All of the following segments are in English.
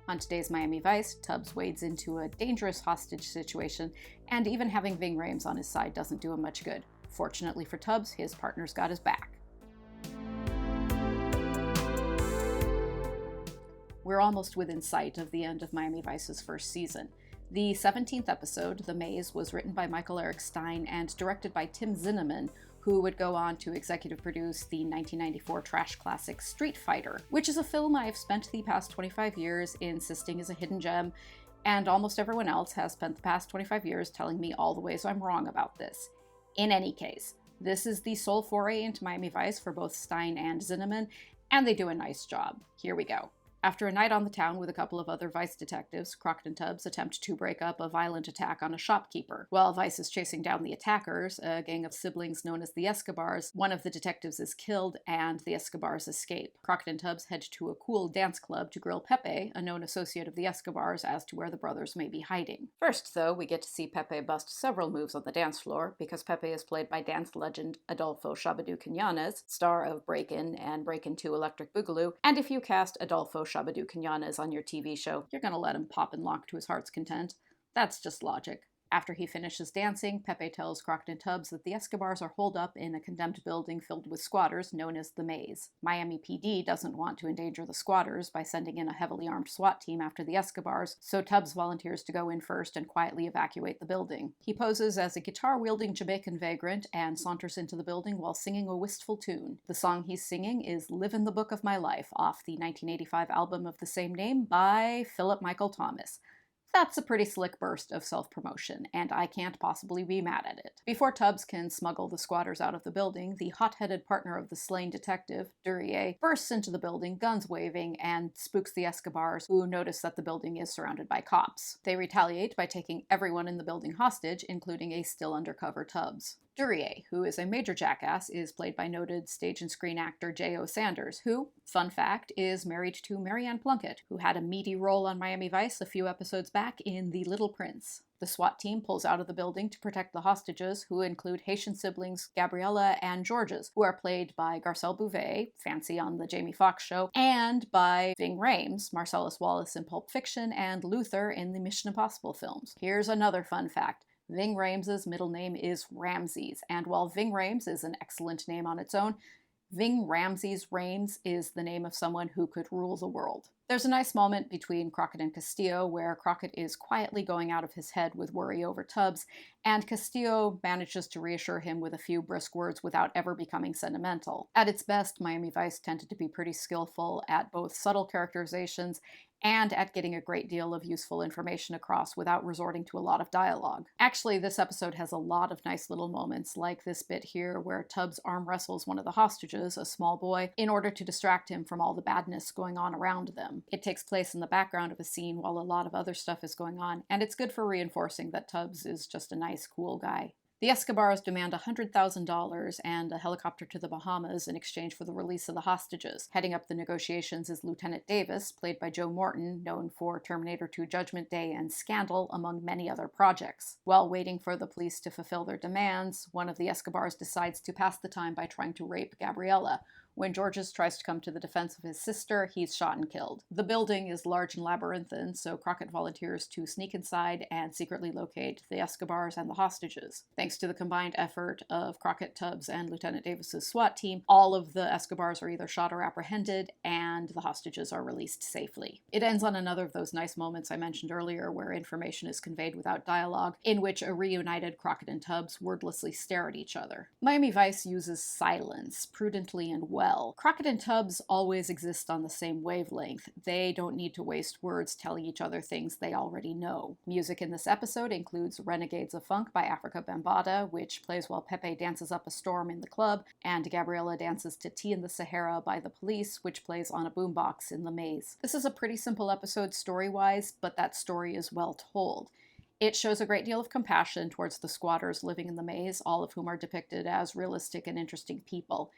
On today's Miami Vice, Tubbs wades into a dangerous hostage situation, and even having Ving Rhames on his side doesn't do him much good. Fortunately for Tubbs, his partner's got his back. We're almost within sight of the end of Miami Vice's first season. The 17th episode, The Maze, was written by Michael Eric Stein and directed by Tim Zinnemann, who would go on to executive produce the 1994 trash classic Street Fighter, which is a film I have spent the past 25 years insisting is a hidden gem, and almost everyone else has spent the past 25 years telling me all the ways I'm wrong about this. In any case, this is the sole foray into Miami Vice for both Stein and Zinnemann, and they do a nice job. Here we go. After a night on the town with a couple of other Vice detectives, Crockett and Tubbs attempt to break up a violent attack on a shopkeeper. While Vice is chasing down the attackers, a gang of siblings known as the Escobars, one of the detectives is killed and the Escobars escape. Crockett and Tubbs head to a cool dance club to grill Pepe, a known associate of the Escobars, as to where the brothers may be hiding. First, though, we get to see Pepe bust several moves on the dance floor, because Pepe is played by dance legend Adolfo Shabba-Doo Quinones, star of Breakin' and Breakin' 2 Electric Boogaloo, and if you cast Adolfo Shabba-Doo Quinones on your TV show, you're gonna let him pop and lock to his heart's content. That's just logic. After he finishes dancing, Pepe tells Crockett and Tubbs that the Escobars are holed up in a condemned building filled with squatters known as the Maze. Miami PD doesn't want to endanger the squatters by sending in a heavily armed SWAT team after the Escobars, so Tubbs volunteers to go in first and quietly evacuate the building. He poses as a guitar-wielding Jamaican vagrant and saunters into the building while singing a wistful tune. The song he's singing is Livin' the Book of My Life off the 1985 album of the same name by Philip Michael Thomas. That's a pretty slick burst of self-promotion, and I can't possibly be mad at it. Before Tubbs can smuggle the squatters out of the building, the hot-headed partner of the slain detective, Duryea, bursts into the building, guns waving, and spooks the Escobars, who notice that the building is surrounded by cops. They retaliate by taking everyone in the building hostage, including a still undercover Tubbs. Duryea, who is a major jackass, is played by noted stage and screen actor J.O. Sanders, who, fun fact, is married to Marianne Plunkett, who had a meaty role on Miami Vice a few episodes back in The Little Prince. The SWAT team pulls out of the building to protect the hostages, who include Haitian siblings Gabriella and Georges, who are played by Garcelle Beauvais, fancy on the Jamie Foxx show, and by Ving Rhames, Marcellus Wallace in Pulp Fiction, and Luther in the Mission Impossible films. Here's another fun fact. Ving Rhames' middle name is Ramses, and while Ving Rhames is an excellent name on its own, Ving Ramses Rhames is the name of someone who could rule the world. There's a nice moment between Crockett and Castillo where Crockett is quietly going out of his head with worry over Tubbs, and Castillo manages to reassure him with a few brisk words without ever becoming sentimental. At its best, Miami Vice tended to be pretty skillful at both subtle characterizations and at getting a great deal of useful information across without resorting to a lot of dialogue. Actually, this episode has a lot of nice little moments, like this bit here where Tubbs arm wrestles one of the hostages, a small boy, in order to distract him from all the badness going on around them. It takes place in the background of a scene while a lot of other stuff is going on, and it's good for reinforcing that Tubbs is just a nice, cool guy. The Escobars demand $100,000 and a helicopter to the Bahamas in exchange for the release of the hostages. Heading up the negotiations is Lieutenant Davis, played by Joe Morton, known for Terminator 2 Judgment Day and Scandal, among many other projects. While waiting for the police to fulfill their demands, one of the Escobars decides to pass the time by trying to rape Gabriella. When Georges tries to come to the defense of his sister, he's shot and killed. The building is large and labyrinthine, so Crockett volunteers to sneak inside and secretly locate the Escobars and the hostages. Thanks to the combined effort of Crockett, Tubbs, and Lieutenant Davis's SWAT team, all of the Escobars are either shot or apprehended, and the hostages are released safely. It ends on another of those nice moments I mentioned earlier where information is conveyed without dialogue, in which a reunited Crockett and Tubbs wordlessly stare at each other. Miami Vice uses silence prudently and well. Crockett and Tubbs always exist on the same wavelength. They don't need to waste words telling each other things they already know. Music in this episode includes Renegades of Funk by Africa Bambaataa, which plays while Pepe dances up a storm in the club, and Gabriella dances to Tea in the Sahara by The Police, which plays on a boombox in the Maze. This is a pretty simple episode story-wise, but that story is well told. It shows a great deal of compassion towards the squatters living in the Maze, all of whom are depicted as realistic and interesting people.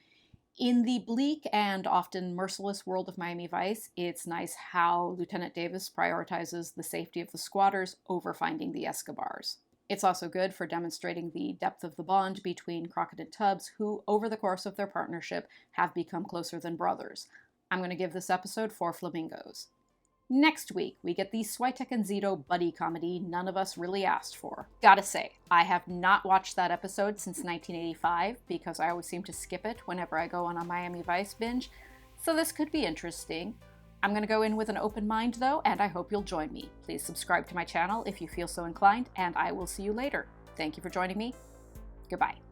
In the bleak and often merciless world of Miami Vice, it's nice how Lieutenant Davis prioritizes the safety of the squatters over finding the Escobars. It's also good for demonstrating the depth of the bond between Crockett and Tubbs, who, over the course of their partnership, have become closer than brothers. I'm going to give this episode 4 flamingos. Next week, we get the Switek and Zito buddy comedy none of us really asked for. Gotta say, I have not watched that episode since 1985 because I always seem to skip it whenever I go on a Miami Vice binge, so this could be interesting. I'm gonna go in with an open mind though, and I hope you'll join me. Please subscribe to my channel if you feel so inclined, and I will see you later. Thank you for joining me. Goodbye.